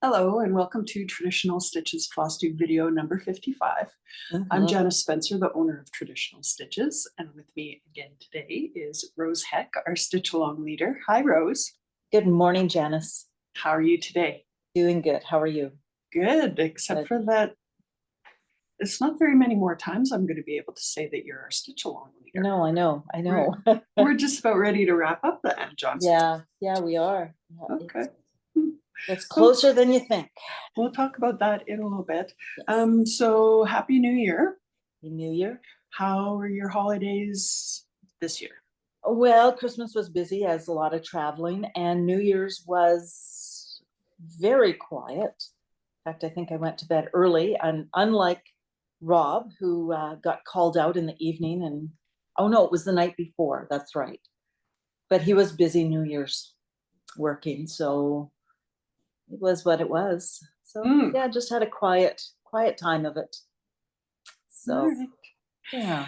Hello and welcome to Traditional Stitches FlossTube video number 55. I'm Janice Spencer, the owner of Traditional Stitches, and with me again today is Rose Heck, our Stitch Along leader. Hi, Rose. Good morning, Janice. How are you today? Doing good. How are you? Good, except for that it's not very many more times I'm going to be able to say that you're our Stitch Along leader. No, I know. We're just about ready to wrap up the Ann Jonson. Yeah, we are. Okay. It's closer than you think. We'll talk about that in a little bit. Yes. So Happy New Year. Happy New Year. How are your holidays this year? Well, Christmas was busy as a lot of traveling, and New Year's was very quiet. In fact, I think I went to bed early, and unlike Rob, who got called out in the evening, and oh no, it was the night before. That's right. But he was busy New Year's working, so it was what it was. So yeah, just had a quiet time of it. So yeah.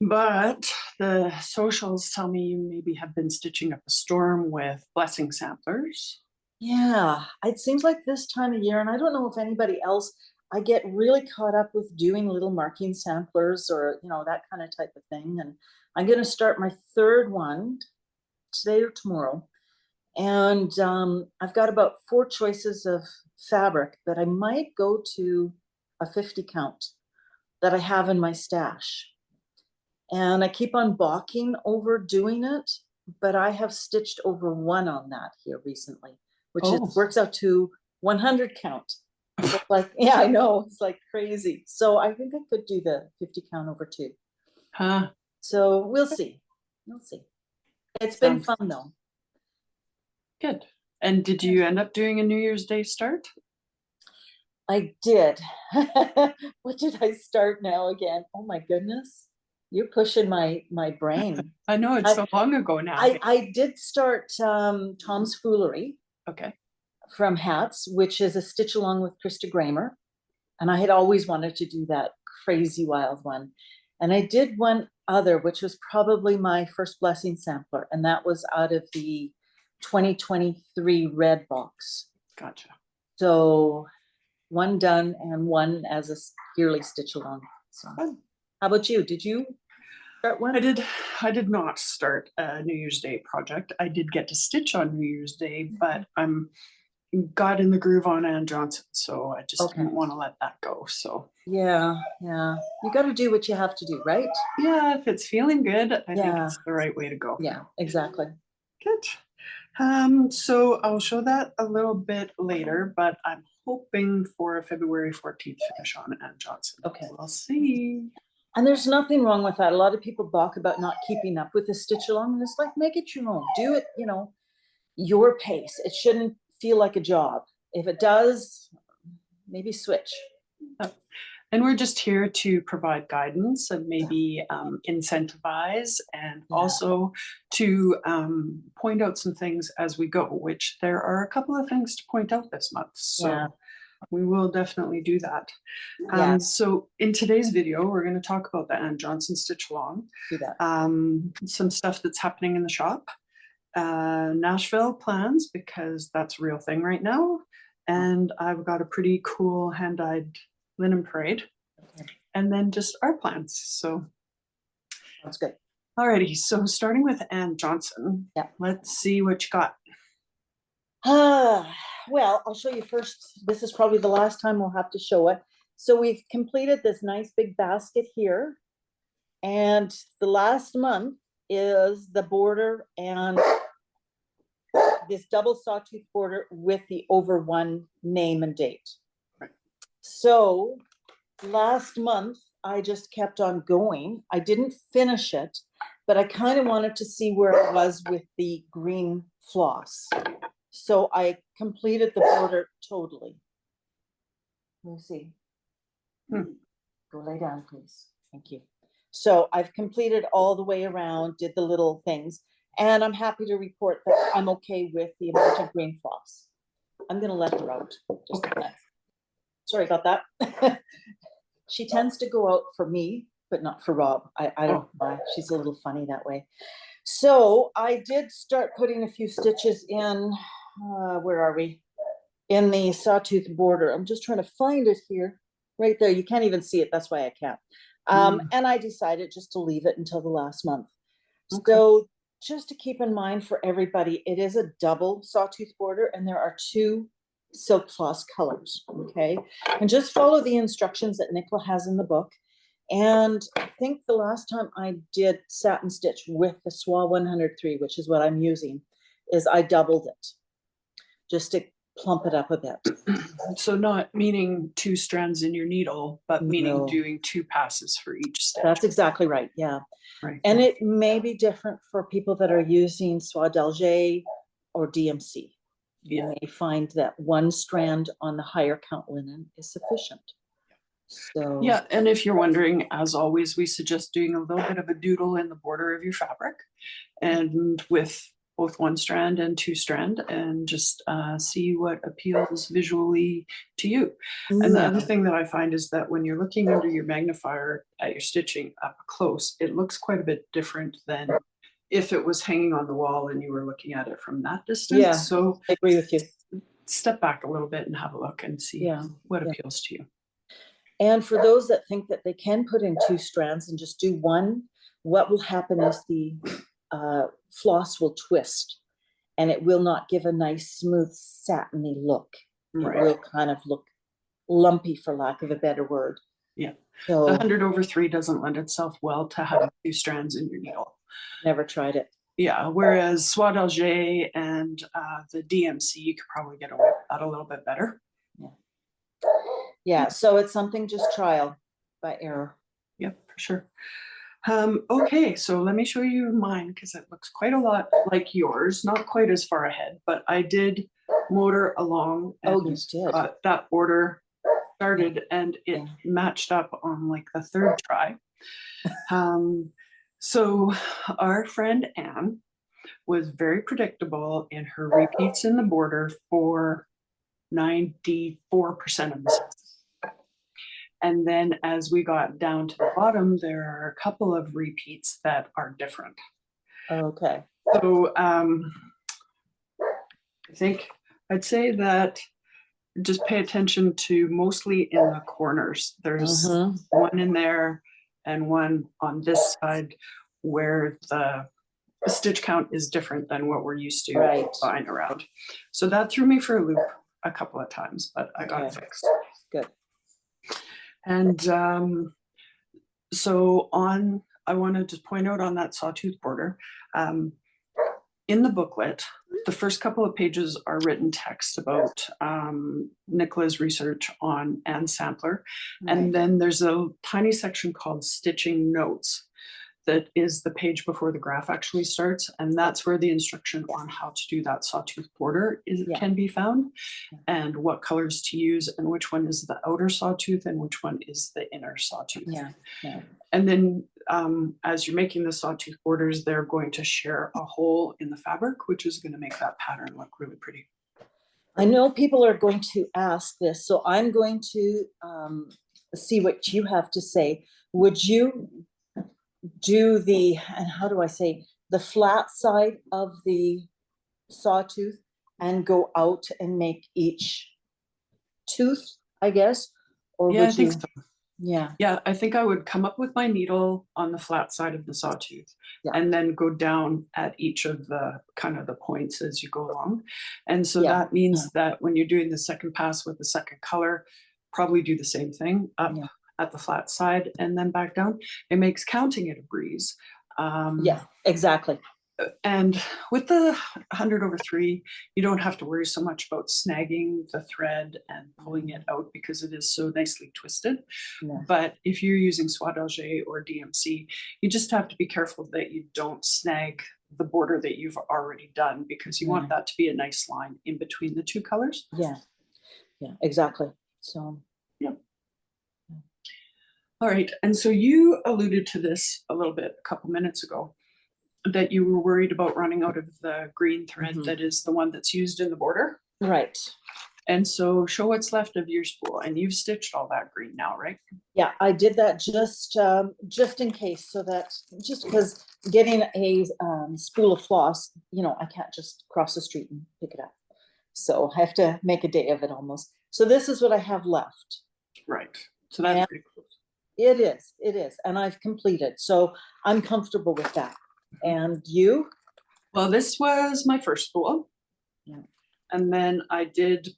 But the socials tell me you maybe have been stitching up a storm with blessing samplers. Yeah, it seems like this time of year, and I don't know if anybody else, I get really caught up with doing little marking samplers or, that kind of type of thing. And I'm going to start my third one today or tomorrow. And I've got about 4 choices of fabric that I might go to a 50 count that I have in my stash. And I keep on balking over doing it, but I have stitched over 1 on that here recently, which works out to 100 count. So like, yeah, I know, it's like crazy. So I think I could do the 50 count over 2. So we'll see. It's been fun though. Good. And did you end up doing a New Year's Day start? I did. What did I start now again? Oh my goodness. You're pushing my brain. I know, it's so long ago now. I did start Tom's Foolery. Okay. From Hats, which is a stitch along with Krista Gramer. And I had always wanted to do that crazy wild one. And I did one other, which was probably my first blessing sampler. And that was out of the 2023 red box. Gotcha. So 1 done and 1 as a yearly stitch along. So how about you? Did you start one? I did not start a New Year's Day project. I did get to stitch on New Year's Day, but I'm got in the groove on Ann Jonson, so I just didn't want to let that go. So yeah, you got to do what you have to do, right? Yeah, if it's feeling good, I think it's the right way to go. Yeah, exactly. Good. So I'll show that a little bit later, but I'm hoping for a February 14th finish on Ann Jonson. Okay, we'll see. And there's nothing wrong with that. A lot of people balk about not keeping up with the stitch along, and it's like, make it your own. Do it, your pace. It shouldn't feel like a job. If it does, maybe switch. And we're just here to provide guidance and maybe incentivize, and also to point out some things as we go, which there are a couple of things to point out this month. So we will definitely do that. So in today's video, we're going to talk about the Ann Jonson stitch along, some stuff that's happening in the shop, Nashville plans, because that's a real thing right now, and I've got a pretty cool hand-dyed linen parade, and then just our plans. So that's good. Alrighty, so starting with Ann Jonson, let's see what you got. Well, I'll show you first. This is probably the last time we'll have to show it. So we've completed this nice big basket here, and the last month is the border and this double sawtooth border with the over 1 name and date. So last month I just kept on going. I didn't finish it, but I kind of wanted to see where it was with the green floss. So I completed the border totally. Let me see. Go lay down, please. Thank you. So I've completed all the way around, did the little things, and I'm happy to report that I'm okay with the amount of green floss. I'm going to let her out. Sorry about that. She tends to go out for me, but not for Rob. I don't know why. She's a little funny that way. So I did start putting a few stitches in. Where are we? in the sawtooth border. I'm just trying to find it here. Right there. You can't even see it. That's why I can't. And I decided just to leave it until the last month. Okay. So just to keep in mind for everybody, it is a double sawtooth border and there are 2 silk floss colors. Okay. And just follow the instructions that Nicola has in the book. And I think the last time I did satin stitch with the SWA 103, which is what I'm using, is I doubled it just to plump it up a bit. So not meaning 2 strands in your needle, but meaning No. doing 2 passes for each stitch. That's exactly right. Yeah. Right. And it may be different for people that are using soie d'Alger or DMC. You may find that 1 strand on the higher count linen is sufficient. So yeah, and if you're wondering, as always, we suggest doing a little bit of a doodle in the border of your fabric, and with both 1 strand and 2 strand, and just see what appeals visually to you. And the other thing that I find is that when you're looking under your magnifier at your stitching up close, it looks quite a bit different than if it was hanging on the wall and you were looking at it from that distance. Yeah, so I agree with you. Step back a little bit and have a look and see what appeals to you. And for those that think that they can put in 2 strands and just do 1, what will happen is the floss will twist and it will not give a nice smooth satiny look. It will kind of look lumpy, for lack of a better word. Yeah. So 100/3 doesn't lend itself well to having 2 strands in your needle. Never tried it. Yeah, whereas soie d'Alger and the DMC, you could probably get away with that a little bit better. Yeah, so it's something just trial by error. Yep, for sure. Okay, so let me show you mine because it looks quite a lot like yours, not quite as far ahead, but I did motor along and got that border started and it matched up on like the 3rd try. So our friend Anne was very predictable in her repeats in the border for 94% of the steps. And then as we got down to the bottom, there are a couple of repeats that are different. Okay. So I think I'd say that just pay attention to mostly in the corners. There's 1 in there and 1 on this side where the stitch count is different than what we're used to buying around. So that threw me for a loop a couple of times, but I got it fixed. Good. And so I wanted to point out on that sawtooth border, in the booklet, the first couple of pages are written text about Nicola's research on Anne Sampler. And then there's a tiny section called Stitching Notes that is the page before the graph actually starts. And that's where the instruction on how to do that sawtooth border can be found, and what colors to use and which one is the outer sawtooth and which one is the inner sawtooth. And then as you're making the sawtooth borders, they're going to share a hole in the fabric, which is going to make that pattern look really pretty. I know people are going to ask this, so I'm going to see what you have to say. Would you do the, and how do I say, the flat side of the sawtooth and go out and make each tooth, I guess? Or Yeah, would I think you? so. Yeah. Yeah, I think I would come up with my needle on the flat side of the sawtooth and then go down at each of the kind of the points as you go along. And so that means that when you're doing the second pass with the second color, probably do the same thing up at the flat side and then back down. It makes counting it a breeze. Yeah, exactly. And with the 100/3, you don't have to worry so much about snagging the thread and pulling it out because it is so nicely twisted. But if you're using soie d'Alger or DMC, you just have to be careful that you don't snag the border that you've already done, because you want that to be a nice line in between the 2 colors. Yeah, exactly. So all right, and so you alluded to this a little bit a couple minutes ago, that you were worried about running out of the green thread that is the one that's used in the border. Right. And so show what's left of your spool, and you've stitched all that green now, right? Yeah, I did that just in case, so that just because getting a spool of floss, you know, I can't just cross the street and pick it up. So I have to make a day of it almost. So this is what I have left. Right. So that's And pretty close. it is, and I've completed, so I'm comfortable with that. And you? Well, this was my first spool. Yeah. And then I did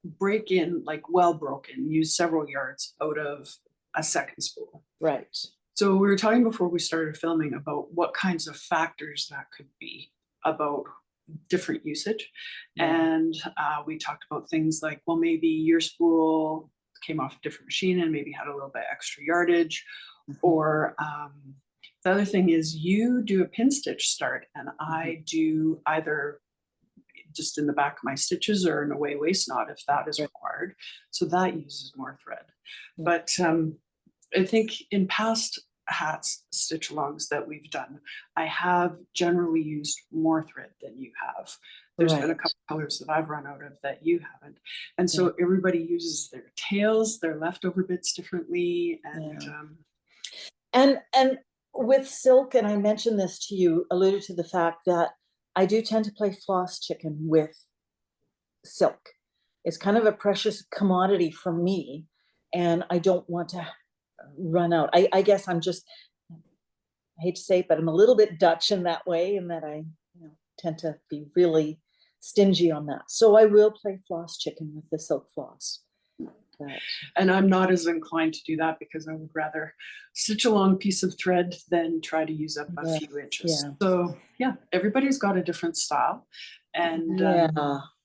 break in, like well broken, use several yards out of a second spool. Right. So we were talking before we started filming about what kinds of factors that could be about different usage. Yeah. And we talked about things like, well, maybe your spool came off a different machine and maybe had a little bit extra yardage. Or the other thing is you do a pin stitch start and I do either just in the back of my stitches or an away waist knot if that is required. So that uses more thread. But I think in past hats stitch alongs that we've done, I have generally used more thread than you have. There's been a couple colors that I've run out of that you haven't. And so everybody uses their tails, their leftover bits differently. And and with silk, and I mentioned this to you, alluded to the fact that I do tend to play floss chicken with silk. It's kind of a precious commodity for me, and I don't want to run out. I guess I'm just, I hate to say it, but I'm a little bit Dutch in that way, in that I tend to be really stingy on that. So I will play floss chicken with the silk floss. And I'm not as inclined to do that because I would rather stitch a long piece of thread than try to use up a few inches. So yeah, everybody's got a different style, and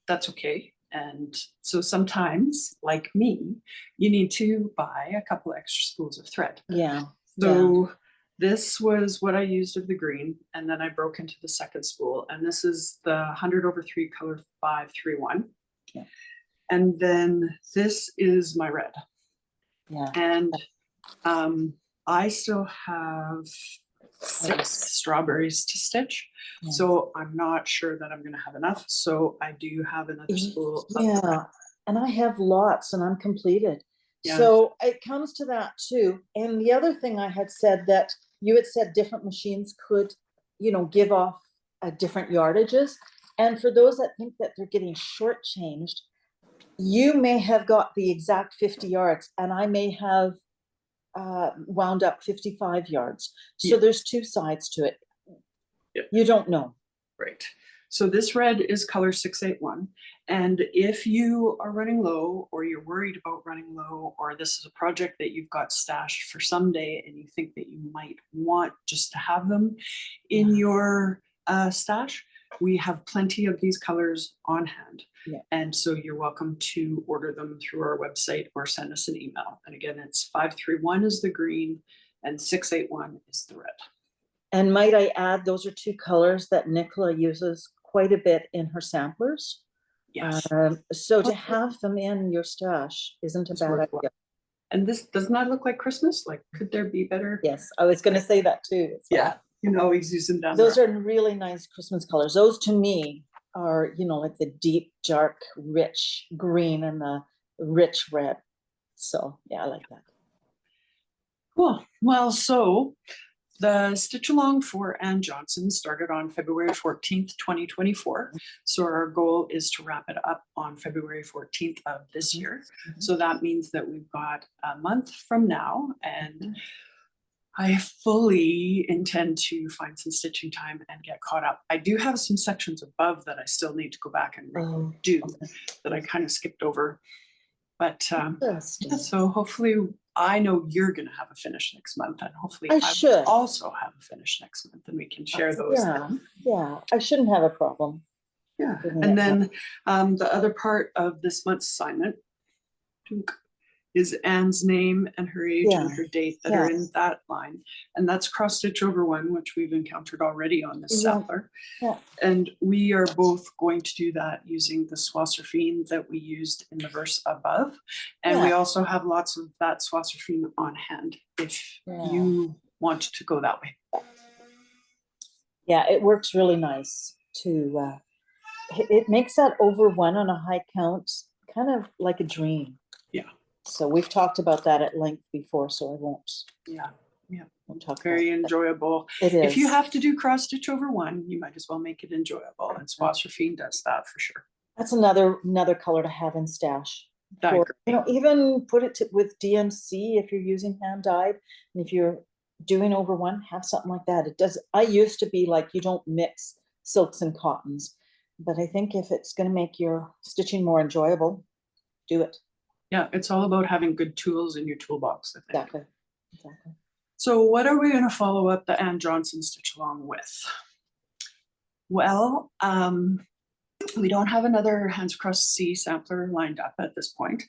that's okay. And so sometimes, like me, you need to buy a couple extra spools of thread. So this was what I used of the green, and then I broke into the second spool, and this is the 100/3 color 531. And then this is my red. And I still have 6 strawberries to stitch. So I'm not sure that I'm going to have enough. So I do have another spool. And I have lots and I'm completed. So it comes to that too. And the other thing I had said, that you had said different machines could, give off different yardages. And for those that think that they're getting shortchanged, you may have got the exact 50 yards and I may have wound up 55 yards. So there's two sides to it. You don't know. Right. So this red is color 681. And if you are running low, or you're worried about running low, or this is a project that you've got stashed for someday and you think that you might want just to have them in your stash, we have plenty of these colors on hand. And so you're welcome to order them through our website or send us an email. And again, it's 531 is the green and 681 is the red. And might I add, those are two colors that Nicola uses quite a bit in her samplers. So to have them in your stash isn't a bad idea. And this does not look like Christmas. Like, could there be better? Yes, I was going to say that too. You can always use them down. Those are really nice Christmas colors. Those to me are, like the deep, dark, rich green and the rich red. So yeah, I like that. Cool. Well, so the stitch along for Ann Jonson started on February 14th, 2024. So our goal is to wrap it up on February 14th of this year. So that means that we've got a month from now, and I fully intend to find some stitching time and get caught up. I do have some sections above that I still need to go back and do that I kind of skipped over. But so hopefully, I know you're going to have a finish next month, and hopefully I should also have a finish next month, and we can share those. I shouldn't have a problem. And then the other part of this month's assignment is Anne's name and her age and her date that are in that line. And that's cross stitch over one, which we've encountered already on this sampler. And we are both going to do that using the Swasserfine that we used in the verse above. And we also have lots of that Swasserfine on hand if you want to go that way. Yeah, it works really nice to, it makes that over one on a high count kind of like a dream. So we've talked about that at length before, so I won't. We'll talk very enjoyable. It is. If you have to do cross stitch over one, you might as well make it enjoyable. And Swasserfine does that for sure. That's another color to have in stash. I For, agree. you know, even put it with DMC if you're using hand dyed, and if you're doing over one, have something like that. It does. I used to be like, you don't mix silks and cottons, but I think if it's going to make your stitching more enjoyable, do it. Yeah, it's all about having good tools in your toolbox, I think. Exactly. So what are we going to follow up the Ann Jonson stitch along with? Well, we don't have another Hands Across Sea sampler lined up at this point,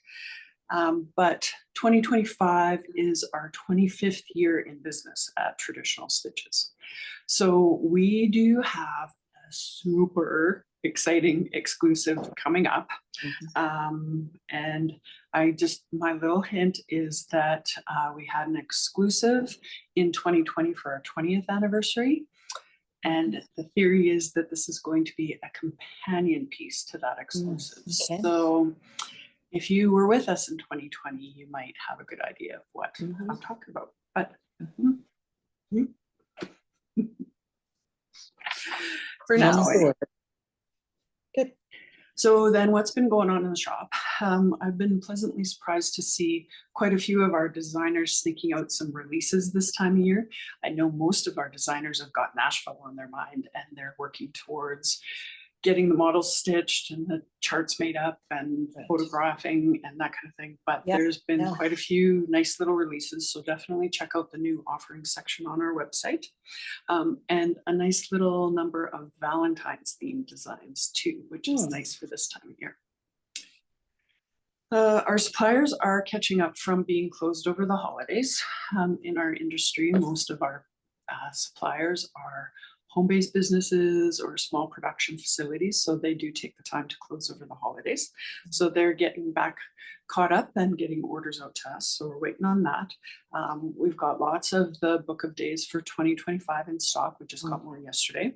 but 2025 is our 25th year in business at Traditional Stitches. So we do have a super exciting exclusive coming up. And my little hint is that we had an exclusive in 2020 for our 20th anniversary. And the theory is that this is going to be a companion piece to that exclusive. Okay. So if you were with us in 2020, you might have a good idea of what I'm talking about. But for now, Good. So then what's been going on in the shop? I've been pleasantly surprised to see quite a few of our designers sneaking out some releases this time of year. I know most of our designers have got Nashville on their mind and they're working towards getting the models stitched and the charts made up and photographing and that kind of thing. But there's been quite a few nice little releases. So definitely check out the new offerings section on our website. And a nice little number of Valentine's themed designs too, which is nice for this time of year. Our suppliers are catching up from being closed over the holidays. In our industry, most of our suppliers are home-based businesses or small production facilities, so they do take the time to close over the holidays. So they're getting back caught up and getting orders out to us, so we're waiting on that. We've got lots of the book of days for 2025 in stock. We just got more yesterday.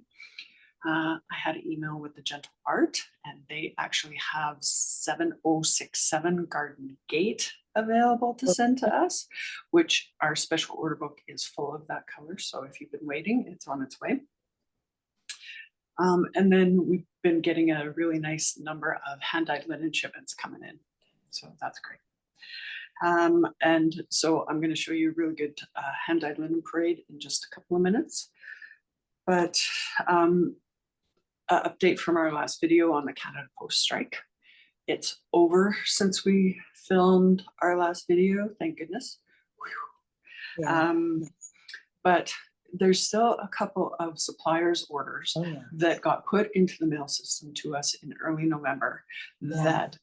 I had an email with the Gentle Art, and they actually have 7067 Garden Gate available to send to us, which our special order book is full of that color. So if you've been waiting, it's on its way. And then we've been getting a really nice number of hand-dyed linen shipments coming in. So that's great. And so I'm going to show you a really good hand-dyed linen parade in just a couple of minutes. But update from our last video on the Canada Post strike. It's over since we filmed our last video, thank goodness. But there's still a couple of suppliers' orders that got put into the mail system to us in early November that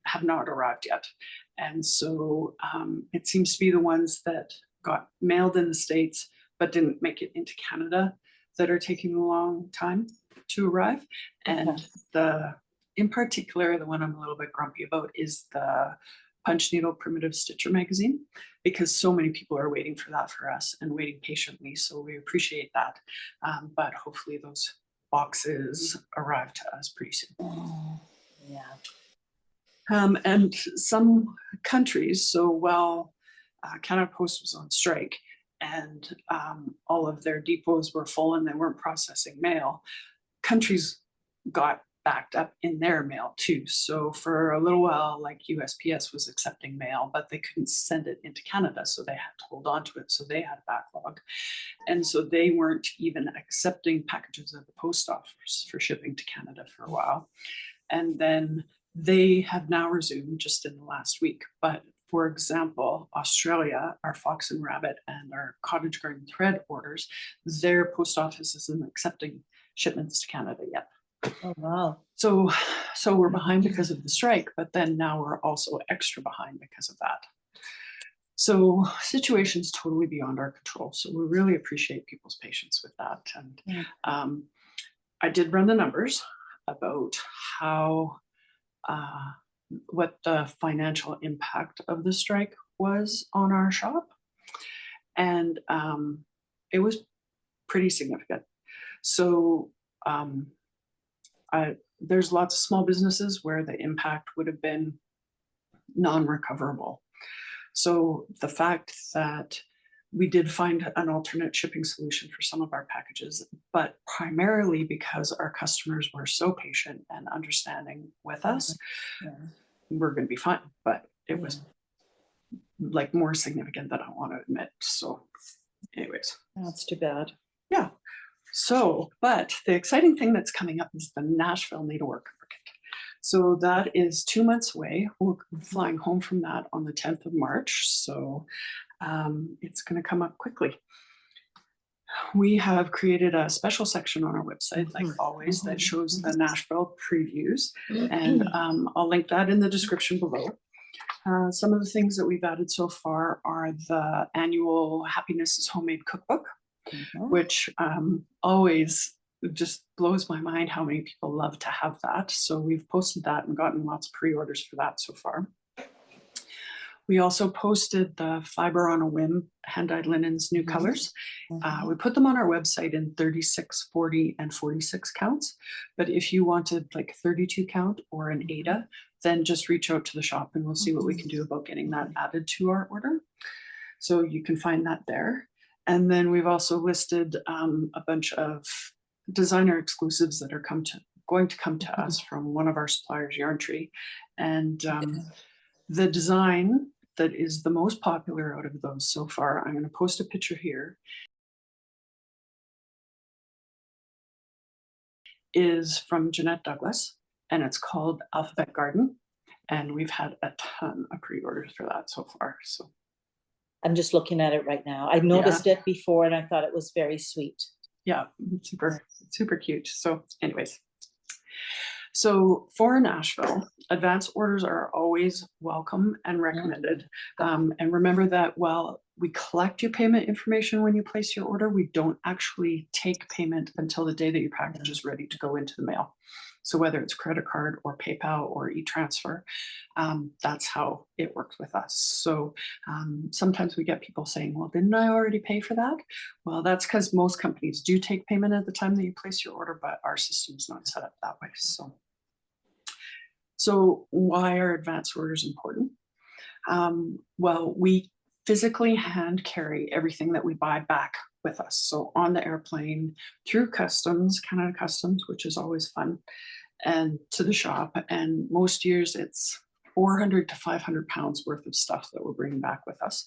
have not arrived yet. And so it seems to be the ones that got mailed in the States but didn't make it into Canada that are taking a long time to arrive. And in particular, the one I'm a little bit grumpy about is the Punch Needle Primitive Stitcher magazine, because so many people are waiting for that for us and waiting patiently. So we appreciate that. But hopefully those boxes arrive to us pretty soon. And some countries, so while Canada Post was on strike and all of their depots were full and they weren't processing mail, countries got backed up in their mail too. So for a little while, like USPS was accepting mail, but they couldn't send it into Canada. So they had to hold on to it. So they had a backlog. And so they weren't even accepting packages at the post office for shipping to Canada for a while. And then they have now resumed just in the last week. But for example, Australia, our Fox and Rabbit and our Cottage Garden Thread orders, their post office isn't accepting shipments to Canada yet. Oh, wow. So we're behind because of the strike, but then now we're also extra behind because of that. So situation's totally beyond our control. So we really appreciate people's patience with that. And I did run the numbers about how, what the financial impact of the strike was on our shop. And it was pretty significant. So there's lots of small businesses where the impact would have been non-recoverable. So the fact that we did find an alternate shipping solution for some of our packages, but primarily because our customers were so patient and understanding with us, we're going to be fine. But it was like more significant than I want to admit. So anyways. That's too bad. Yeah. So, but the exciting thing that's coming up is the Nashville Needlework Market. So that is 2 months away. We're flying home from that on the 10th of March. So it's going to come up quickly. We have created a special section on our website, like always, that shows the Nashville previews. And I'll link that in the description below. Some of the things that we've added so far are the annual Happiness is Homemade cookbook, which always just blows my mind how many people love to have that. So we've posted that and gotten lots of pre-orders for that so far. We also posted the Fiber on a Whim hand-dyed linens new colors. We put them on our website in 36, 40, and 46 counts. But if you wanted like 32 count or an Ada, then just reach out to the shop and we'll see what we can do about getting that added to our order. So you can find that there. And then we've also listed a bunch of designer exclusives that are going to come to us from one of our suppliers, Yarn Tree. And the design that is the most popular out of those so far, I'm going to post a picture here, is from Jeanette Douglas, and it's called Alphabet Garden. And we've had a ton of pre-orders for that so far. So I'm just looking at it right now. I noticed it before and I thought it was very sweet. Yeah, super cute. So anyways, so for Nashville, advance orders are always welcome and recommended. And remember that while we collect your payment information when you place your order, we don't actually take payment until the day that your package is ready to go into the mail. So whether it's credit card or PayPal or e-transfer, that's how it works with us. So sometimes we get people saying, well, didn't I already pay for that? Well, that's because most companies do take payment at the time that you place your order, but our system's not set up that way. So why are advance orders important? Well, we physically hand carry everything that we buy back with us. So on the airplane, through customs, Canada Customs, which is always fun, and to the shop. And most years it's 400 to 500 pounds worth of stuff that we're bringing back with us.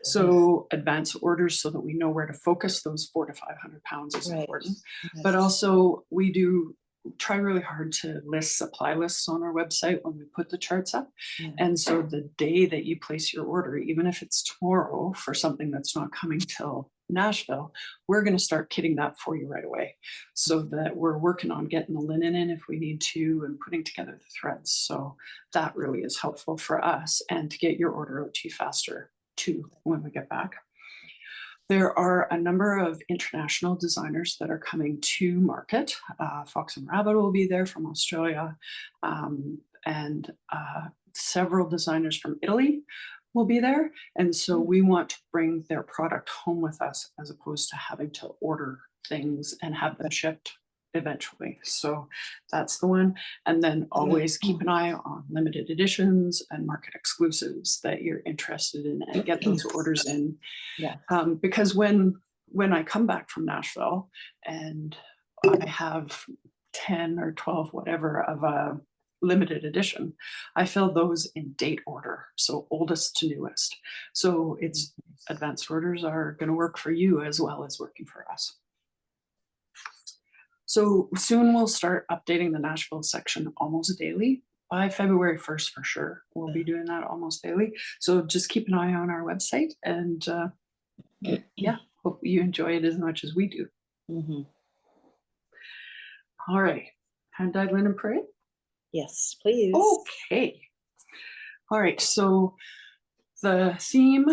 So advance orders so that we know where to focus those 400 to 500 pounds is important. But also we do try really hard to list supply lists on our website when we put the charts up. And so the day that you place your order, even if it's tomorrow for something that's not coming till Nashville, we're going to start kitting that for you right away, so that we're working on getting the linen in if we need to and putting together the threads. So that really is helpful for us and to get your order out to you faster too when we get back. There are a number of international designers that are coming to market. Fox and Rabbit will be there from Australia, and several designers from Italy will be there. And so we want to bring their product home with us as opposed to having to order things and have them shipped eventually. So that's the one. And then always keep an eye on limited editions and market exclusives that you're interested in and get those orders in. Because when I come back from Nashville and I have 10 or 12, whatever, of a limited edition, I fill those in date order, so oldest to newest. So it's advanced orders are going to work for you as well as working for us. So soon we'll start updating the Nashville section almost daily. By February 1st for sure, we'll be doing that almost daily. So just keep an eye on our website, and yeah, hope you enjoy it as much as we do. All right, hand-dyed linen parade. Yes, please. Okay. All right, so the theme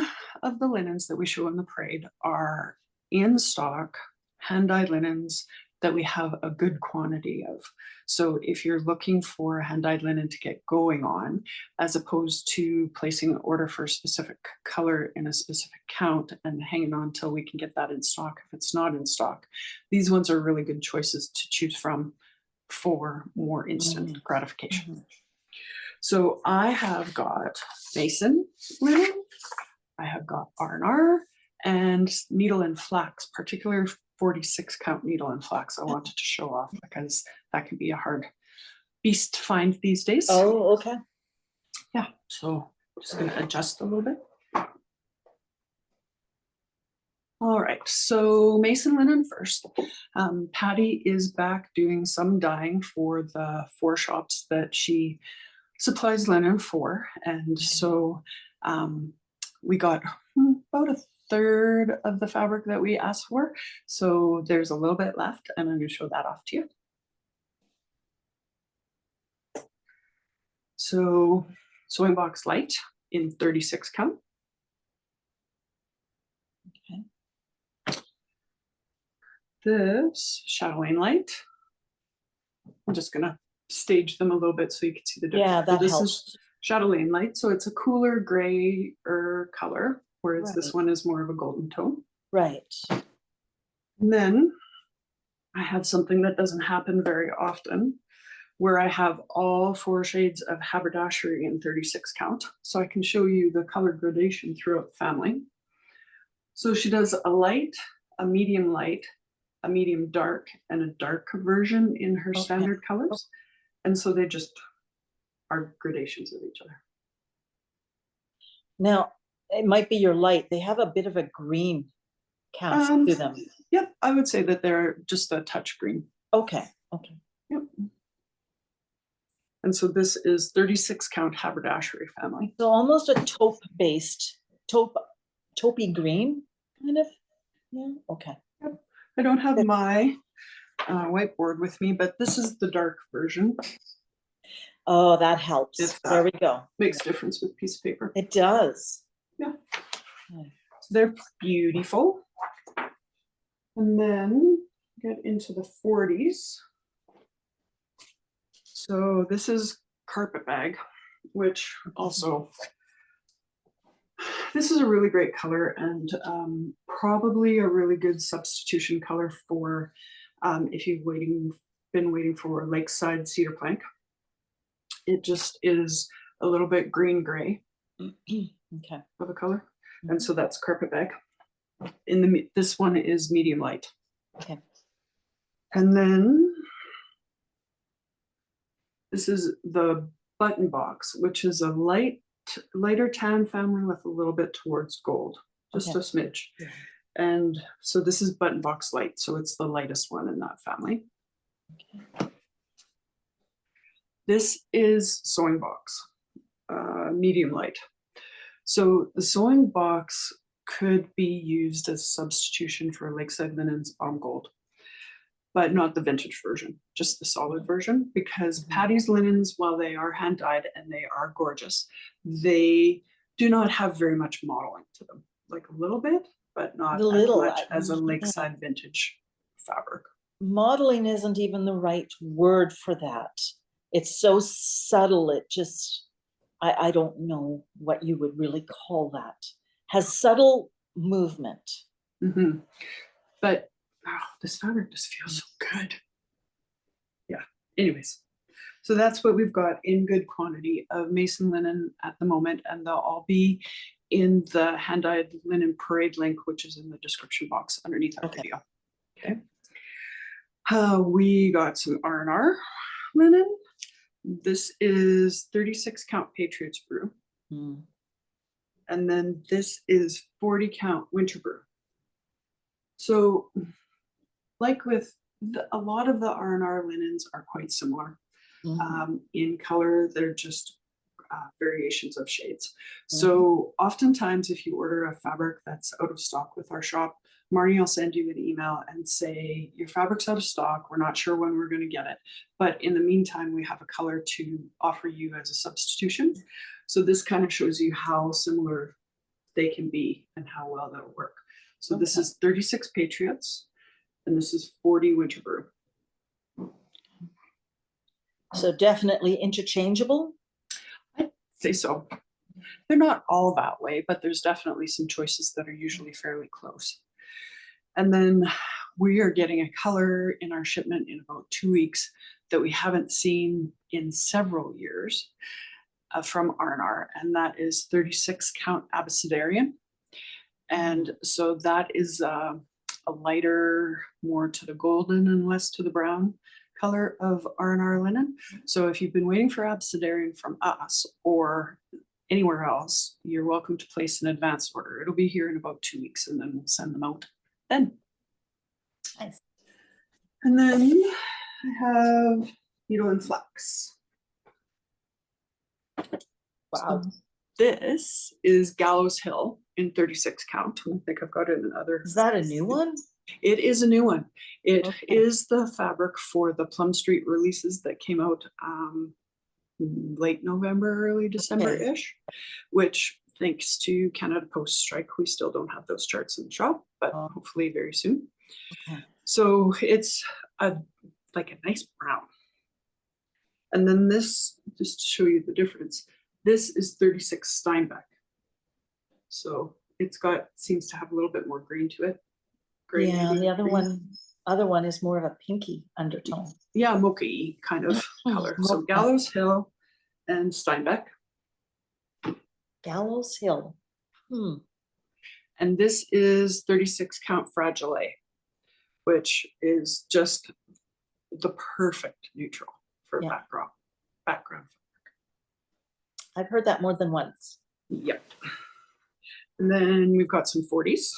of the linens that we show in the parade are in stock, hand-dyed linens that we have a good quantity of. So if you're looking for a hand-dyed linen to get going on, as opposed to placing an order for a specific color in a specific count and hanging on until we can get that in stock if it's not in stock, these ones are really good choices to choose from for more instant gratification. So I have got Mason linen, I have got R&R, and needle and flax, particularly 46 count needle and flax. I wanted to show off because that can be a hard beast to find these days. Oh, okay. Yeah, so just going to adjust a little bit. All right, so Mason linen first. Patty is back doing some dyeing for the 4 shops that she supplies linen for. And so we got about a third of the fabric that we asked for. So there's a little bit left, and I'm going to show that off to you. So sewing box light in 36 count. This chatelaine light. I'm just gonna stage them a little bit so you can see the difference. Yeah, that this helps. Is chatelaine light, so it's a cooler grayer color, whereas this one is more of a golden tone. Right. And then I have something that doesn't happen very often, where I have all 4 shades of haberdashery in 36 count, so I can show you the color gradation throughout the family. So she does a light, a medium light, a medium dark, and a dark version in her standard colors. And so they just are gradations of each other. Now, it might be your light. They have a bit of a green cast to them. Yep, I would say that they're just a touch green. Okay, okay. Yep. And so this is 36 count haberdashery family. So almost a taupe-based, taupey green, kind of. Yeah, okay. Yep. I don't have my whiteboard with me, but this is the dark version. Oh, that helps. There we go. Makes a difference with piece of paper. It does. Yeah. So they're beautiful. And then get into the 40s. So this is carpet bag, which also, this is a really great color and probably a really good substitution color for if you've been waiting for lakeside cedar plank. It just is a little bit green gray Okay. of a color. And so that's carpet bag. This one is medium light. Okay. And then this is the button box, which is a lighter tan family with a little bit towards gold, just a smidge. Yeah. And so this is button box light, so it's the lightest one in that family. Okay. This is sewing box, medium light. So the sewing box could be used as a substitution for Lakeside Linen's Autumn Gold, but not the vintage version, just the solid version, because Patty's linens, while they are hand dyed and they are gorgeous, they do not have very much modeling to them, like a little bit, but not as much as a Lakeside vintage fabric. Modeling isn't even the right word for that. It's so subtle. It just, I don't know what you would really call that. Has subtle movement. Mm-hmm. But this fabric just feels so good. Yeah. Anyways, so that's what we've got in good quantity of Mason linen at the moment, and they'll all be in the hand-dyed linen parade link, which is in the description box underneath our video. Okay. We got some R&R linen. This is 36 count Patriots brew. And then this is 40 count winter brew. So like with a lot of the R&R linens are quite similar. In color, they're just variations of shades. So oftentimes if you order a fabric that's out of stock with our shop, Marnie will send you an email and say, your fabric's out of stock, we're not sure when we're going to get it, but in the meantime we have a color to offer you as a substitution. So this kind of shows you how similar they can be and how well that'll work. So this is 36 Patriots and this is 40 winter brew. So definitely interchangeable? I'd say so. They're not all that way, but there's definitely some choices that are usually fairly close. And then we are getting a color in our shipment in about 2 weeks that we haven't seen in several years from R&R, and that is 36 count Abecedarian. And so that is a lighter, more to the golden and less to the brown color of R&R linen. So if you've been waiting for Absidian from us or anywhere else, you're welcome to place an advance order. It'll be here in about 2 weeks and then we'll send them out then. Nice. And then I have needle and flax. Wow. So this is Gallows Hill in 36 count. I think I've got it in other. Is that a new one? It is a new one. It Okay. is the fabric for the Plum Street releases that came out late November, early December-ish, which thanks to Canada Post strike, we still don't have those charts in the shop, but hopefully very soon. Okay. So it's like a nice brown. And then this, just to show you the difference, this is 36 Steinbeck. So it's got, seems to have a little bit more green to it. Gray, Yeah, maybe the other green. one is more of a pinky undertone. Yeah, mocha-y kind of color. So Mocha. Gallows Hill and Steinbeck. Gallows Hill. And this is 36 count Fragile, which is just the perfect neutral for background. I've heard that more than once. Yep. And then we've got some 40s.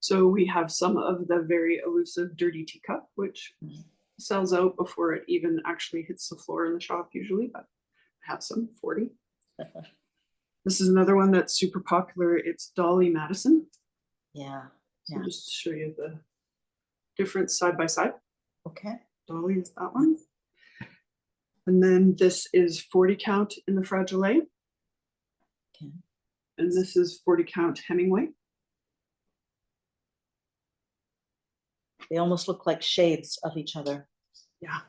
So we have some of the very elusive Dirty Teacup, which sells out before it even actually hits the floor in the shop usually, but I have some 40. This is another one that's super popular. It's Dolly Madison. Yeah. So Yeah. just to show you the difference side by side. Okay. Dolly is that one. And then this is 40 count in the Fragile. Okay. And this is 40 count Hemingway. They almost look like shades of each other. Yeah.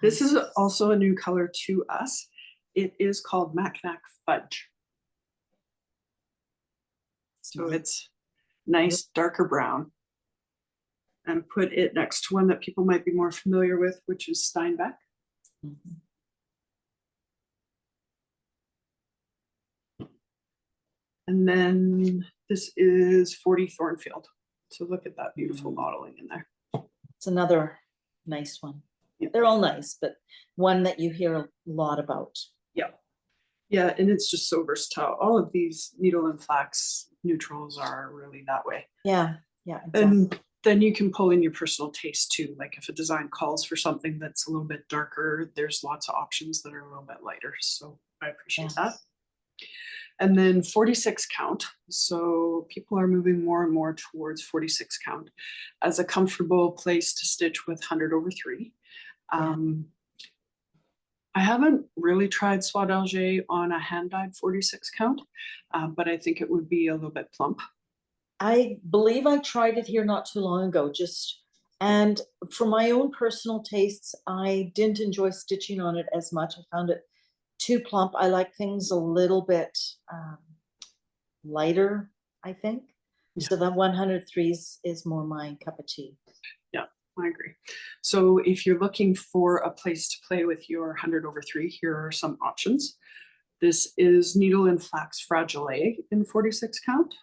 This is also a new color to us. It is called Mackinac Fudge. So it's nice darker brown. And put it next to one that people might be more familiar with, which is Steinbeck. And then this is 40 Thornfield. So look at that beautiful modeling in there. It's another nice one. Yeah. They're all nice, but one that you hear a lot about. Yeah. Yeah, and it's just so versatile. All of these needle and flax neutrals are really that way. Yeah, yeah, exactly. And then you can pull in your personal taste too. Like if a design calls for something that's a little bit darker, there's lots of options that are a little bit lighter. So I appreciate that. And then 46 count. So people are moving more and more towards 46 count as a comfortable place to stitch with 100/3. I haven't really tried Soie d'Alger on a hand-dyed 46 count, but I think it would be a little bit plump. I believe I tried it here not too long ago, and for my own personal tastes, I didn't enjoy stitching on it as much. I found it too plump. I like things a little bit lighter, I think. Yeah. So the 103s is more my cup of tea. Yeah, I agree. So if you're looking for a place to play with your 100/3, here are some options. This is Needle and Flax Fragile in 46 count.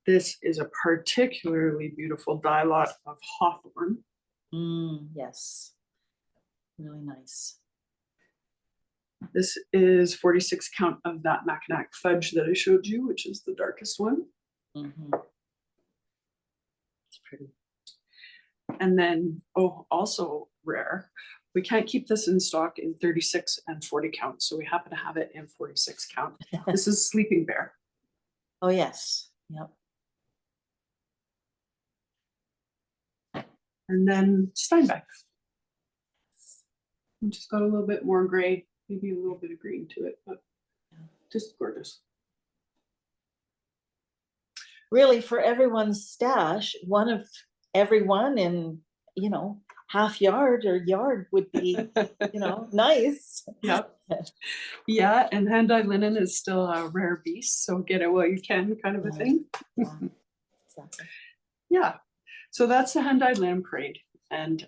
This is a particularly beautiful dye lot of Hawthorn. Yes, really nice. This is 46 count of that Mackinac Fudge that I showed you, which is the darkest one. It's pretty. And then, oh, also rare. We can't keep this in stock in 36 and 40 count, so we happen to have it in 46 count. This is Sleeping Bear. Oh, yes. Yep. And then Steinbeck. Just got a little bit more gray, maybe a little bit of green to it, but just gorgeous. Really, for everyone's stash, one of everyone in, half yard or yard would be, nice. Yep. Yeah, and hand-dyed linen is still a rare beast, so get it while you can kind of a thing. Yeah, exactly. Yeah, so that's the hand-dyed linen parade, and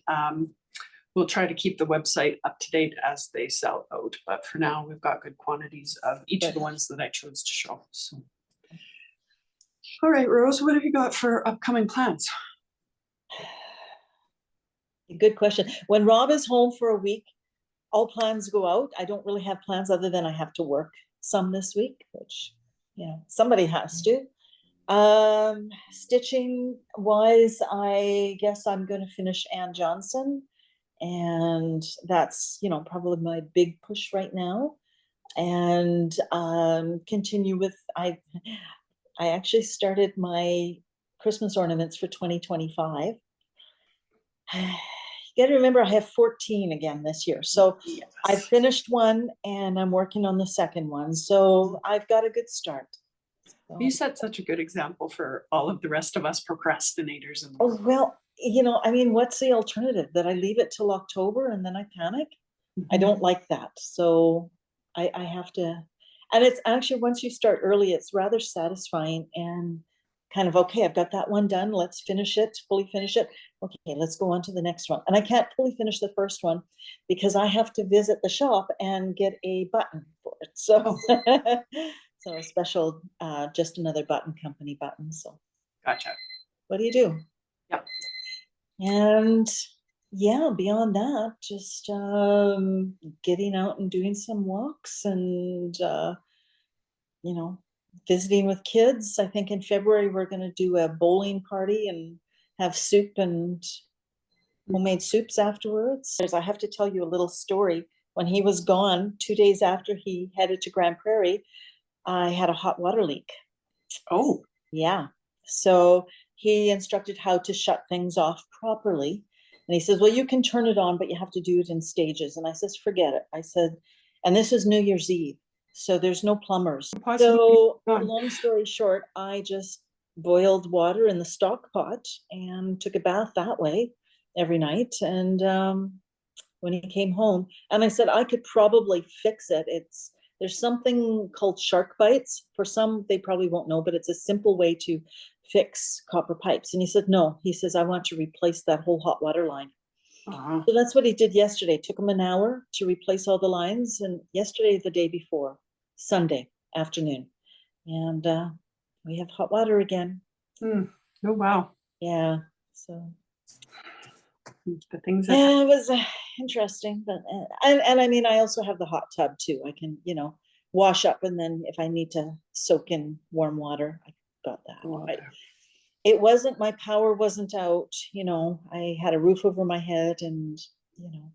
we'll try to keep the website up to date as they sell out, but for now we've got good quantities of each of the ones that I chose to show. So All right, Rose, what have you got for upcoming plans? Good question. When Rob is home for a week, all plans go out. I don't really have plans other than I have to work some this week, which, you know, somebody has to. Stitching wise, I guess I'm going to finish Jonson, and that's, you know, probably my big push right now. And continue with, I actually started my Christmas ornaments for 2025. You got to remember, I have 14 again this year. So Yes. I finished one and I'm working on the second one. So I've got a good start. So, You set such a good example for all of the rest of us procrastinators. oh, well, you know, I mean, what's the alternative? That I leave it till October and then I panic? I don't like that. So I have to, and it's actually, once you start early, it's rather satisfying and kind of, okay, I've got that one done. Let's finish it, fully finish it. Okay, let's go on to the next one. And I can't fully finish the first one because I have to visit the shop and get a button for it. So, so a special, just another button company button. So Gotcha. what do you do? Yep. And yeah, beyond that, just getting out and doing some walks and, you know, visiting with kids. I think in February, we're going to do a bowling party and have soup and homemade soups afterwards. I have to tell you a little story. When he was gone, 2 days after he headed to Grand Prairie, I had a hot water leak. Oh, yeah. So he instructed how to shut things off properly. And he says, well, you can turn it on, but you have to do it in stages. And I says, forget it. I said, and this is New Year's Eve, so there's no plumbers. So long story short, I just boiled water in the stock pot and took a bath that way every night. And when he came home, and I said, I could probably fix it. There's something called shark bites. For some, they probably won't know, but it's a simple way to fix copper pipes. And he said, no, he says, I want to replace that whole hot water line. So that's what he did yesterday. It took him an hour to replace all the lines. And yesterday, the day before, Sunday afternoon. And we have hot water again. Oh, wow. Yeah. So the things that yeah, it was interesting. But and I mean, I also have the hot tub too. I can, you know, wash up, and then if I need to soak in warm water, I got that. Right. It wasn't, my power wasn't out, you know, I had a roof over my head and, you know,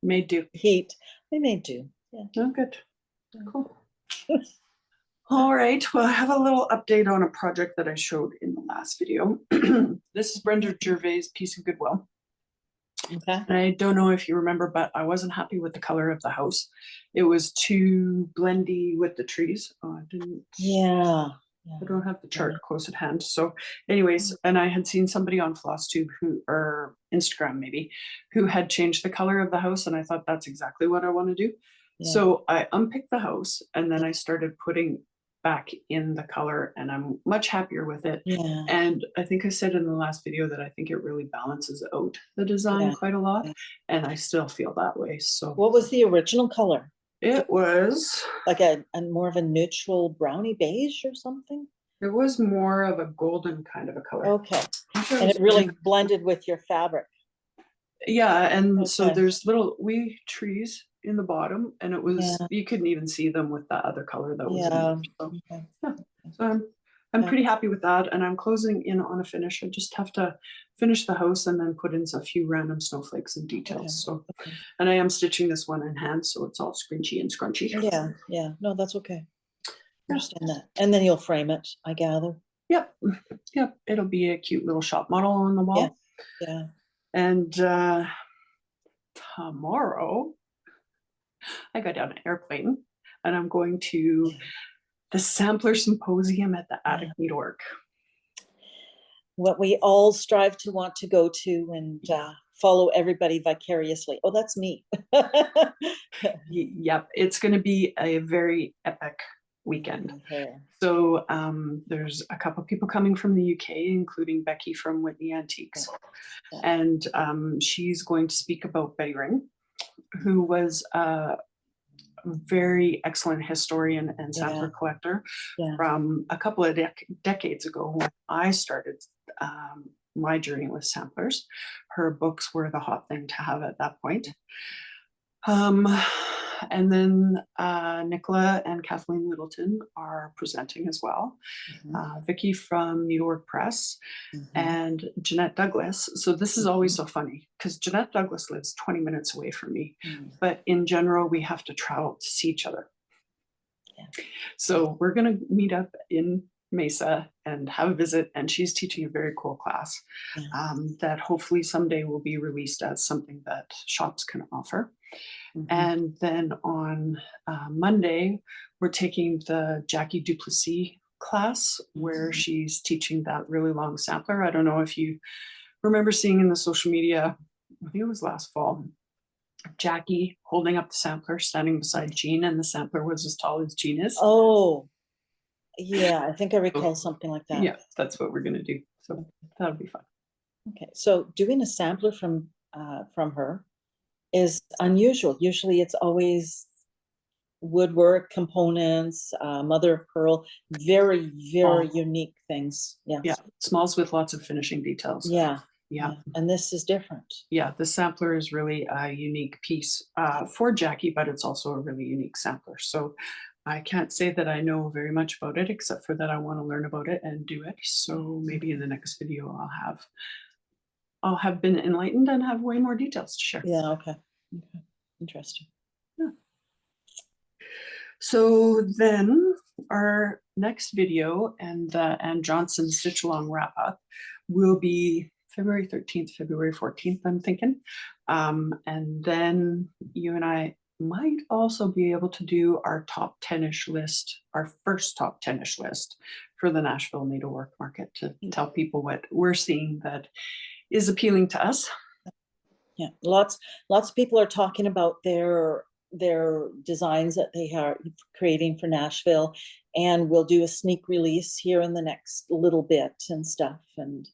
made do. Heat. They made do. Yeah. Oh, good. Cool. All right. Well, I have a little update on a project that I showed in the last video. This is Brenda Gervais' Piece of Goodwill. Okay. I don't know if you remember, but I wasn't happy with the color of the house. It was too blendy with the trees. Oh, I didn't. Yeah. I don't have the chart close at hand. So anyways, and I had seen somebody on FlossTube or Instagram maybe, who had changed the color of the house. And I thought that's exactly what I want to do. Yeah. So I unpicked the house and then I started putting back in the color and I'm much happier with it. Yeah. And I think I said in the last video that I think it really balances out the design quite a lot. And I still feel that way. So what was the original color? It was like a more of a neutral brownie beige or something. It was more of a golden kind of a color. Okay. And it really blended with your fabric. Yeah, and so there's little wee trees in the bottom, and it was you couldn't even see them with that other color that was in there. So, so I'm pretty happy with that, and I'm closing in on a finish. I just have to finish the house and then put in a few random snowflakes and details. So, and I am stitching this one in hand, so it's all scrunchy and scrunchy. Yeah, yeah, no, that's okay. I understand that. And then you'll frame it, I gather. Yep, yep. It'll be a cute little shop model on the wall. Yeah. And tomorrow, I got down an airplane, and I'm going to the Sampler Symposium at the Attic Needlework. What we all strive to want to go to and follow everybody vicariously. Oh, that's me. Yep, it's going to be a very epic weekend. So there's a couple of people coming from the UK, including Becky from Whitney Antiques. And she's going to speak about Betty Ring, who was very excellent historian and sampler Yeah. collector Yeah. from a couple of decades ago when I started my journey with samplers. Her books were the hot thing to have at that point. And then Nicola and Kathleen Littleton are presenting as well. Vicky from Needlework Press and Jeanette Douglas. So this is always so funny because Jeanette Douglas lives 20 minutes away from me, but in general, we have to travel to see each other. So we're going to meet up in Mesa and have a visit, and she's teaching a very cool class that hopefully someday will be released as something that shops can offer. And then on Monday, we're taking the Jackie Duplessis class where she's teaching that really long sampler. I don't know if you remember seeing in the social media, I think it was last fall, Jackie holding up the sampler, standing beside Jean, and the sampler was as tall as Jean is. Oh, yeah, I think I recall something like that. Yeah, that's what we're going to do. So that'll be fun. Okay, so doing a sampler from her is unusual. Usually it's always woodwork components, mother of pearl, very unique things. Yeah, smalls with lots of finishing details. Yeah, and this is different. Yeah, the sampler is really a unique piece for Jackie, but it's also a really unique sampler. So I can't say that I know very much about it, except for that I want to learn about it and do it. So maybe in the next video I'll have been enlightened and have way more details to share. Yeah, okay. Interesting. Yeah. So then our next video and Jonson stitch along wrap up will be February 13th, February 14th, I'm thinking. And then you and I might also be able to do our top 10-ish list, our first top 10-ish list for the Nashville needlework market to tell people what we're seeing that is appealing to us. Yeah, lots of people are talking about their designs that they are creating for Nashville, and we'll do a sneak release here in the next little bit and stuff. And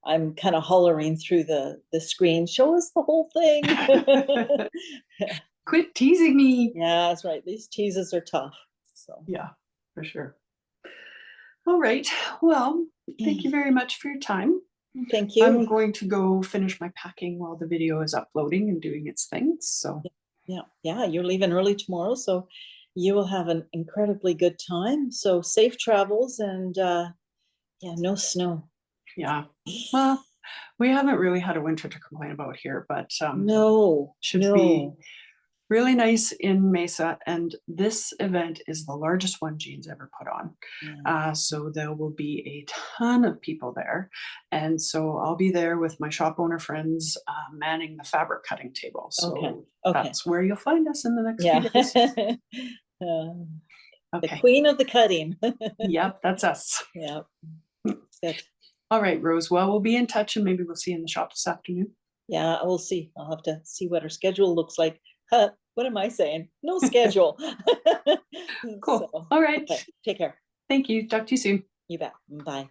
I'm kind of hollering through the screen, show us the whole thing. Quit teasing me. Yeah, that's right. These teases are tough. So yeah, for sure. All right. Well, thank you very much for your time. Thank you. I'm going to go finish my packing while the video is uploading and doing its thing. So yeah, you're leaving early tomorrow, so you will have an incredibly good time. So safe travels, and no snow. Yeah, well, we haven't really had a winter to complain about here, but should be really nice in Mesa. And this event is the largest one Jean's ever put on. So there will be a ton of people there. And so I'll be there with my shop owner friends manning the fabric cutting table. So that's where you'll find us in the next few days. The queen of the cutting. Yep, that's us. Yep. Good. All right, Rose. Well, we'll be in touch, and maybe we'll see you in the shop this afternoon. Yeah, we'll see. I'll have to see what our schedule looks like. What am I saying? No schedule. Cool. All right. Okay. Take care. Thank you. Talk to you soon. You bet. Bye.